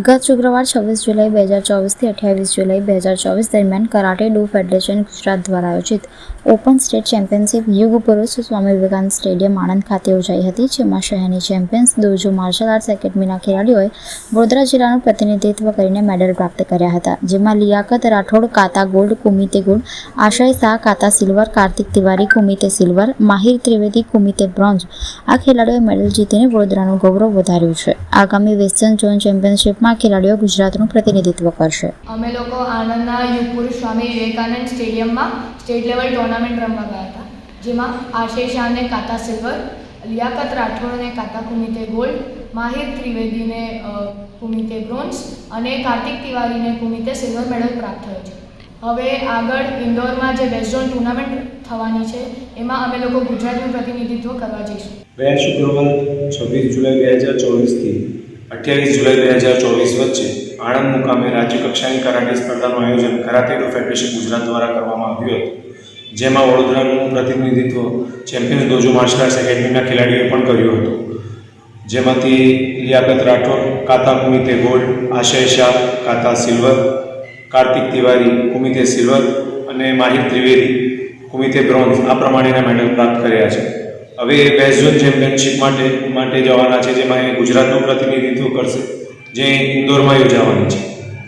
ગત શુક્રવાર 26 જુલાઈ 2024 થી 28 જુલાઈ 2024 દરમિયાન કરાટે ડો ફેડરેશન ગુજરાત દ્વારા આયોજિત ઓપન સ્ટેટ ચેમ્પિયનશિપ યુગ પુરુષ સ્વામી વિવેકાનંદ સ્ટેડિયમ આણંદ ખાતે યોજાઈ હતી, જેમાં શહેરની ચેમ્પિયન્સ દોજો માર્શલ આર્ટ્સ એકેડમીના ખેલાડીઓએ વડોદરા જિલ્લાનું પ્રતિનિધિત્વ કરીને મેડલ પ્રાપ્ત કર્યા હતા, જેમાં Liyakat Rathod kata gold, kumite gold, Ashay Shah kata silver, Kartik Tiwari kumite silver, Mahir Trivedi kumite bronze આ ખેલાડીઓએ મેડલ જીતીને વડોદરાનું ગૌરવ વધાર્યું છે. આગામી વેસ્ટર્ન ઝોન ચેમ્પિયનશિપમાં ખેલાડીઓ ગુજરાતનું પ્રતિનિધિત્વ કરશે. અમે લોકો આણંદના યુગ પુરુષ સ્વામી વિવેકાનંદ સ્ટેડિયમમાં સ્ટેટ લેવલ ટુર્નામેન્ટ રમવા ગયા હતા, જેમાં આશય શાહને કાતા સિલ્વર, લિયાકત રાઠોડને કાતા કુમિતે ગોલ્ડ, માહિર ત્રિવેદીને કુમિતે બ્રોન્ઝ અને કાર્તિક તિવારીને કુમિતે સિલ્વર મેડલ પ્રાપ્ત થયો છે. હવે આગળ ઇન્દોરમાં જે વેસ્ટ ઝોન ટુર્નામેન્ટ થવાની છે, એમાં અમે લોકો ગુજરાતનું પ્રતિનિધિત્વ કરવા જઈશું. ગયા શુક્રવાર 26 જુલાઈ 2024 થી 28 જુલાઈ 2024 વચ્ચે આણંદ મુકામે રાજ્યકક્ષાની કરાટે સ્પર્ધાનું આયોજન કરાટે ડો ફેડરેશન ગુજરાત દ્વારા કરવામાં આવ્યું હતું, જેમાં વડોદરાનું પ્રતિનિધિત્વ ચેમ્પિયન્સ દોજો માર્શલ આર્ટ્સ એકેડમીના ખેલાડીઓએ પણ કર્યું હતું, જેમાંથી Liyakat Rathod કાતા કુમિતે gold, Ashay Shah kata silver, Kartik Tiwari kumite silver અને માહિર ત્રિવેદી કુમિતે બ્રોન્ઝ આ પ્રમાણેના મેડલ પ્રાપ્ત કર્યા છે. હવે વેસ્ટ ઝોન ચેમ્પિયનશિપ માટે જવાના છે, જેમાં એ ગુજરાતનું પ્રતિનિધિત્વ કરશે, જે ઇન્દોરમાં યોજાવાની છે.